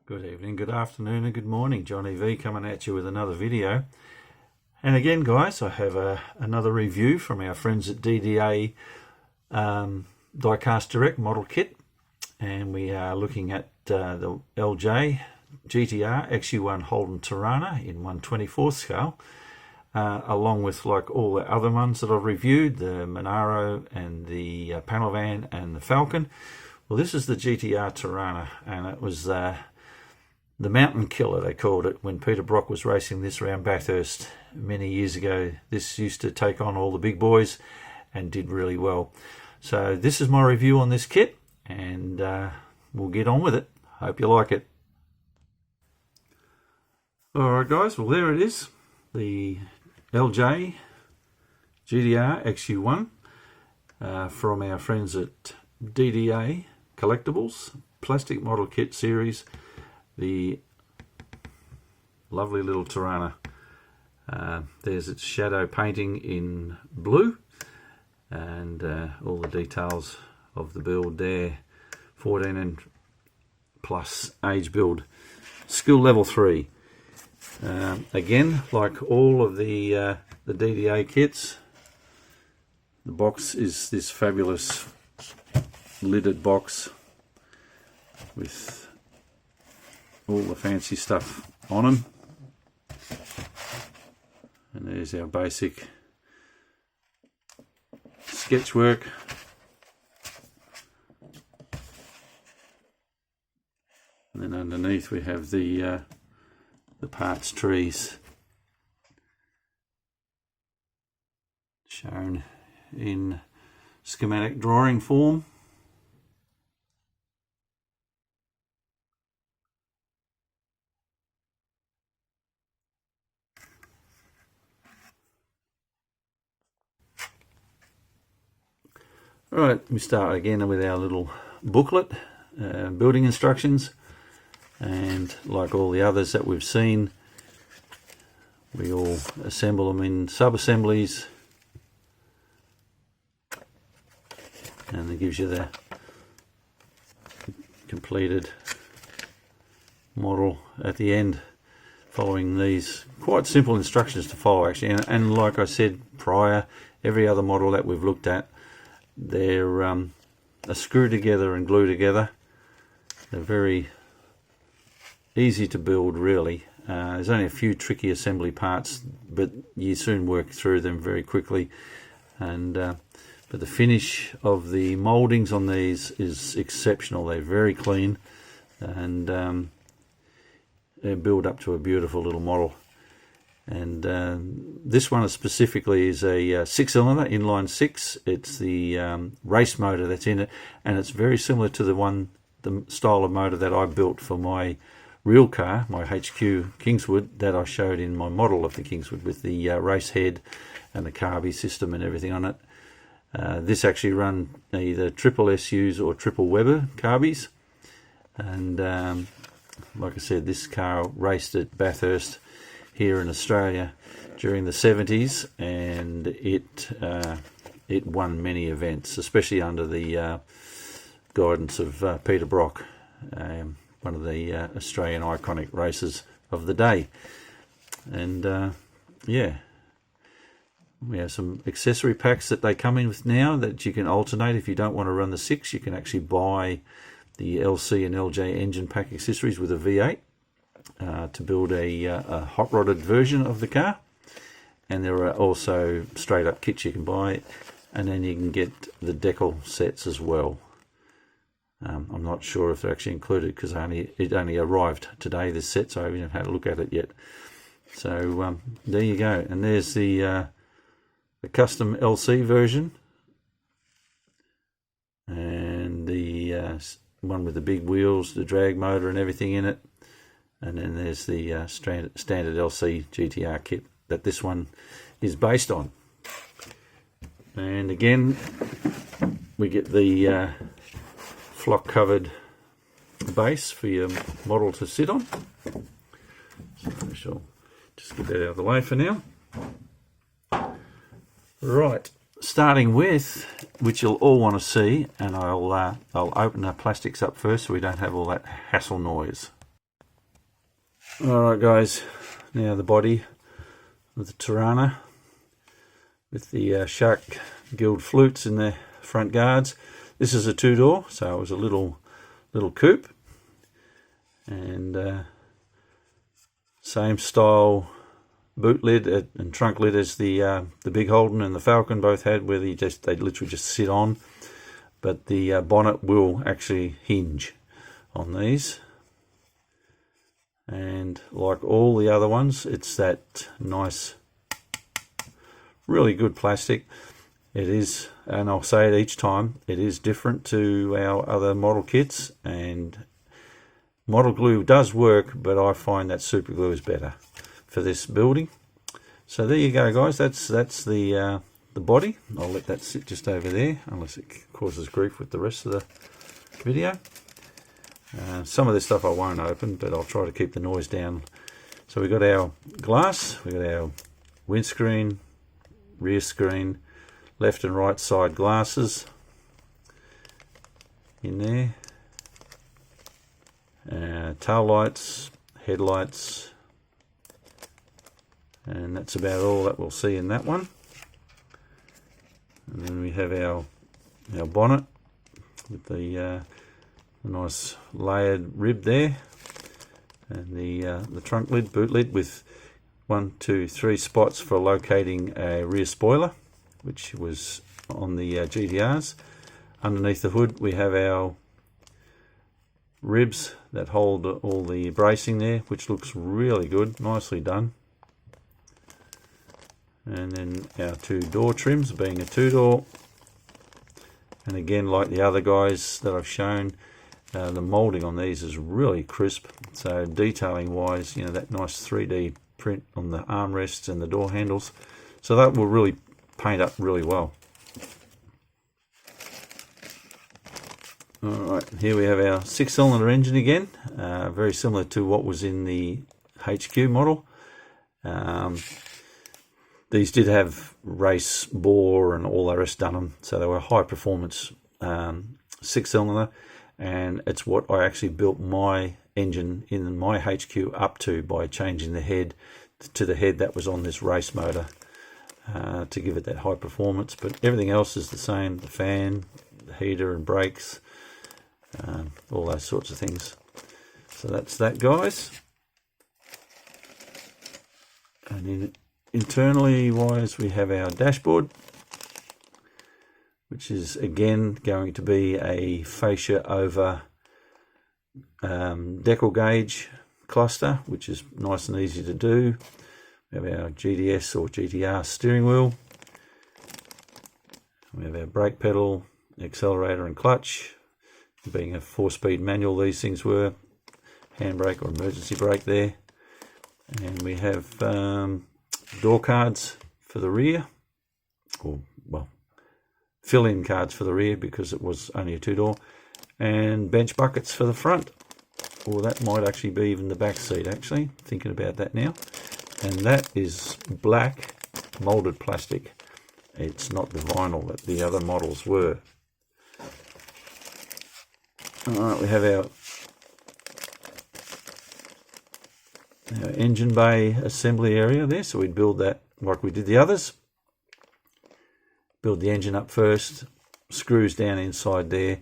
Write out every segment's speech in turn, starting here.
Good evening, good afternoon and good morning. Johnny V coming at you with another video. And again guys, I have another review from our friends at DDA Die-Cast Direct model kit. And we are looking at the LJ GTR XU1 Holden Torana in 1/24 scale. Along with like all the other ones that I've reviewed, the Monaro and the panel van and the Falcon. Well, this is the GTR Torana, and it was the mountain killer, they called it, when Peter Brock was racing this around Bathurst many years ago. This used to take on all the big boys and did really well. So this is my review on this kit, and we'll get on with it. Hope you like it. Alright guys, well there it is, the LJ GTR XU1 from our friends at DDA Collectibles Plastic Model Kit Series. The lovely little Torana. There's its shadow painting in blue, and all the details of the build there. 14 and plus age build, skill level 3. Again, like all of the DDA kits, the box is this fabulous lidded box with all the fancy stuff on them. And there's our basic sketch work. And then underneath we have the parts trees shown in schematic drawing form. Right, we start again with our little booklet, building instructions, and like all the others that we've seen, we all assemble them in sub-assemblies, and it gives you the completed model at the end, following these quite simple instructions to follow actually. And like I said prior, every other model that we've looked at, they're screwed together and glued together. They're very easy to build really. There's only a few tricky assembly parts, but you soon work through them very quickly. And but the finish of the mouldings on these is exceptional. They're very clean, and they build up to a beautiful little model. And this one specifically is a 6-cylinder inline 6. It's the race motor that's in it, and it's very similar to the style of motor that I built for my real car, my HQ Kingswood, that I showed in my model of the Kingswood, with the race head and the carby system and everything on it. This actually run either triple SUs or triple Weber carbies, and like I said, this car raced at Bathurst here in Australia during the 70s, and it won many events, especially under the guidance of Peter Brock, one of the Australian iconic racers of the day. And yeah, we have some accessory packs that they come in with now that you can alternate. If you don't want to run the 6, you can actually buy the LC and LJ engine pack accessories with a V8 to build a hot rodded version of the car. And there are also straight up kits you can buy, and then you can get the decal sets as well. I'm not sure if they're actually included because it only arrived today, this set, so I haven't had a look at it yet. So there you go, and there's the custom LC version, and the one with the big wheels, the drag motor and everything in it. And then there's the standard LC GTR kit that this one is based on. And again, we get the flock covered base for your model to sit on. So I shall just get that out of the way for now. Right, starting with, which you'll all want to see, and I'll open the plastics up first so we don't have all that hassle noise. Alright guys, now the body of the Torana with the shark gilled flutes in the front guards. This is a two-door, so it was a little coupe, and same style boot lid and trunk lid as the big Holden and the Falcon both had, where they literally just sit on, but the bonnet will actually hinge on these. And like all the other ones, it's that nice, really good plastic. It is, and I'll say it each time, it is different to our other model kits, and model glue does work, but I find that super glue is better for this building. So there you go guys, that's the body. I'll let that sit just over there unless it causes grief with the rest of the video. Some of this stuff I won't open, but I'll try to keep the noise down. So we've got our glass, we've got our windscreen, rear screen, left and right side glasses in there, tail lights, headlights, and that's about all that we'll see in that one. And then we have our bonnet with the nice layered rib there, and the trunk lid, boot lid, with 1, 2, 3 spots for locating a rear spoiler, which was on the GTRs. Underneath the hood we have our ribs that hold all the bracing there, which looks really good, nicely done. And then our two door trims, being a two-door, and again, like the other guys that I've shown, the moulding on these is really crisp, so detailing wise, you know, that nice 3D print on the armrests and the door handles, so that will really paint up really well. Alright, here we have our 6-cylinder engine again, very similar to what was in the HQ model. These did have race bore and all the rest done them, so they were high performance 6-cylinder. And it's what I actually built my engine in my HQ up to by changing the head to the head that was on this race motor to give it that high performance. But everything else is the same: the fan, the heater and brakes, all those sorts of things. So that's that, guys. And internally wise, we have our dashboard, which is again going to be a fascia over decal gauge cluster, which is nice and easy to do. We have our GDS or GTR steering wheel. We have our brake pedal, accelerator and clutch. Being a 4-speed manual, these things were, handbrake or emergency brake there. And we have door cards for the rear, or well, fill-in cards for the rear because it was only a two-door, and bench buckets for the front, or that might actually be even the back seat, actually, thinking about that now. And that is black molded plastic. It's not the vinyl that the other models were. Alright, we have our engine bay assembly area there, so we'd build that like we did the others. Build the engine up first, screws down inside there,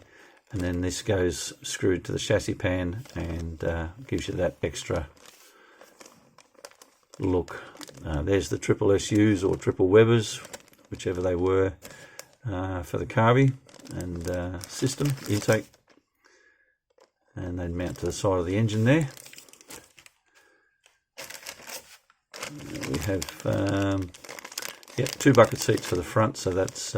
and then this goes screwed to the chassis pan and gives you that extra look. There's the triple SUs or triple Webers, whichever they were, for the carby and system intake, and they'd mount to the side of the engine there. We have two bucket seats for the front, so that's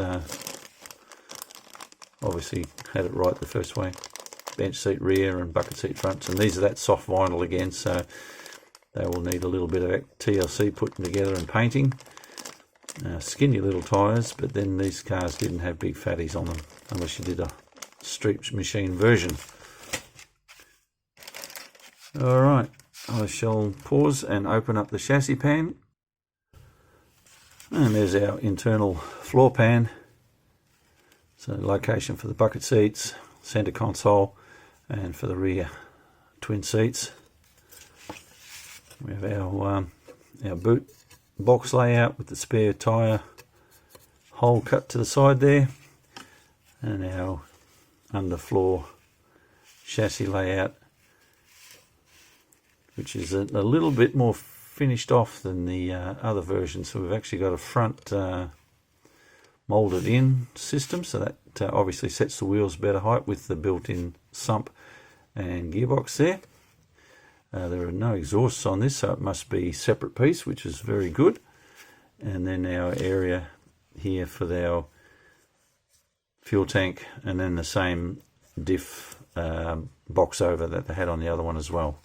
obviously had it right the first way. Bench seat rear and bucket seat fronts, and these are that soft vinyl again, so they will need a little bit of TLC putting together and painting. Skinny little tyres, but then these cars didn't have big fatties on them unless you did a street machine version. Alright, I shall pause and open up the chassis pan. And there's our internal floor pan. So location for the bucket seats, centre console, and for the rear twin seats. We have our boot box layout with the spare tyre hole cut to the side there, and our underfloor chassis layout, which is a little bit more finished off than the other version. So we've actually got a front moulded in system, so that obviously sets the wheels better height with the built-in sump and gearbox there. There are no exhausts on this, so it must be a separate piece, which is very good. And then our area here for our fuel tank, and then the same diff box over that they had on the other one as well.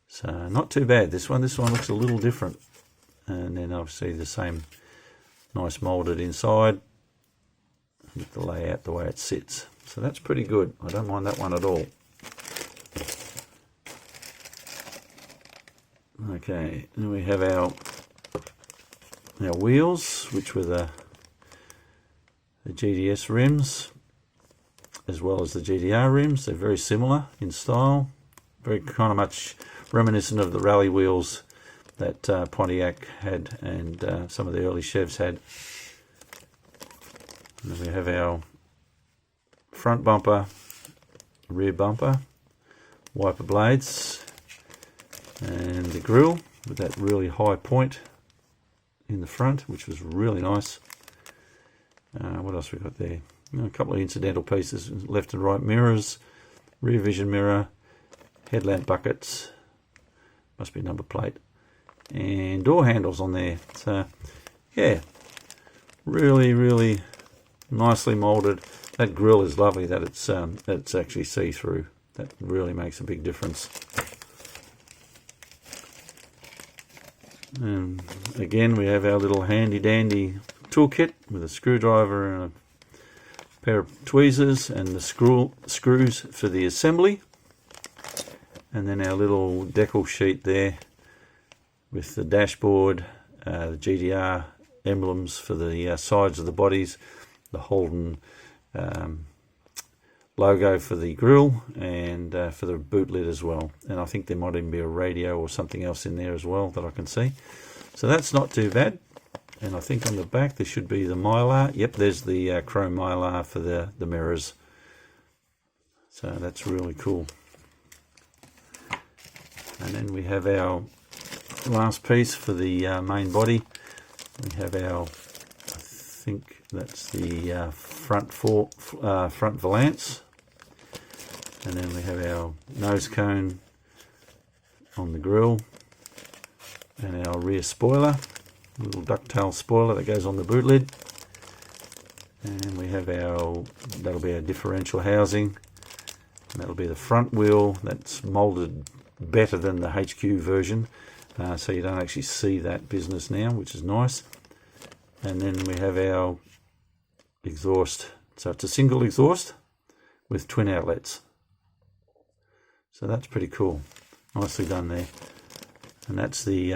So not too bad. This one looks a little different. And then obviously the same nice moulded inside with the layout the way it sits. So that's pretty good. I don't mind that one at all. Okay, then we have our wheels, which were the GDS rims as well as the GTR rims. They're very similar in style, very kind of much reminiscent of the rally wheels that Pontiac had and some of the early Chevs had. And then we have our front bumper, rear bumper, wiper blades, and the grille with that really high point in the front, which was really nice. What else we got there? A couple of incidental pieces, left and right mirrors, rear vision mirror, headlamp buckets, must be number plate, and door handles on there. So yeah, really nicely molded. That grille is lovely that it's actually see-through. That really makes a big difference. And again, we have our little handy dandy toolkit with a screwdriver and a pair of tweezers and the screws for the assembly. And then our little decal sheet there with the dashboard, the GTR emblems for the sides of the bodies, the Holden logo for the grille, and for the boot lid as well. And I think there might even be a radio or something else in there as well that I can see. So that's not too bad. And I think on the back there should be the mylar. Yep, there's the chrome mylar for the mirrors. So that's really cool. And then we have our last piece for the main body. We have our, I think that's the front valance. And then we have our nose cone on the grille, and our rear spoiler, a little ducktail spoiler that goes on the boot lid. And we have that'll be our differential housing, and that'll be the front wheel that's moulded better than the HQ version, so you don't actually see that business now, which is nice. And then we have our exhaust, so it's a single exhaust with twin outlets. So that's pretty cool, nicely done there. And that's the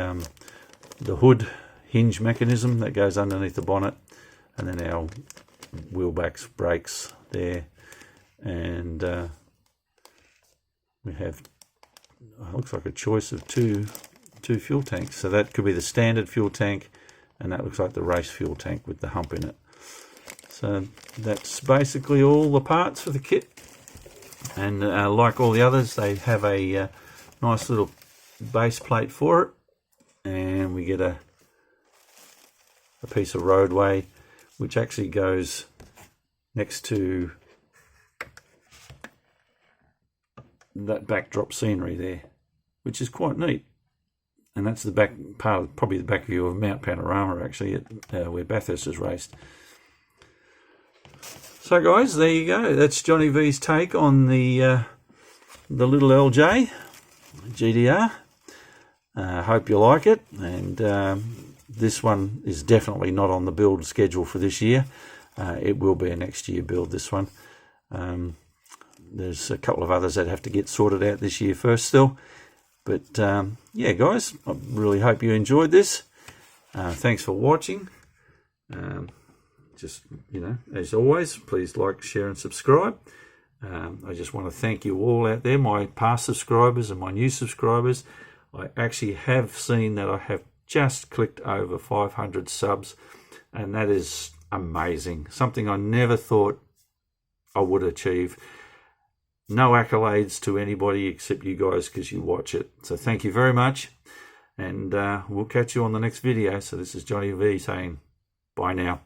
hood hinge mechanism that goes underneath the bonnet, and then our wheel brakes there, and we have looks like a choice of two fuel tanks. So that could be the standard fuel tank, and that looks like the race fuel tank with the hump in it. So that's basically all the parts for the kit. And like all the others, they have a nice little base plate for it, and we get a piece of roadway which actually goes next to that backdrop scenery there, which is quite neat. And that's the back part of, probably the back view of Mount Panorama, actually, at where Bathurst is raced. So guys, there you go. That's Johnny V's take on the little LJ GTR. Hope you like it. And this one is definitely not on the build schedule for this year. It will be a next year build, this one. There's a couple of others that have to get sorted out this year first still. But yeah, guys, I really hope you enjoyed this. Thanks for watching. Just, as always, please like, share and subscribe. I just want to thank you all out there, my past subscribers and my new subscribers. I actually have seen that I have just clicked over 500 subs, and that is amazing. Something I never thought I would achieve. No accolades to anybody except you guys because you watch it. So thank you very much, and we'll catch you on the next video. So this is Johnny V saying bye now.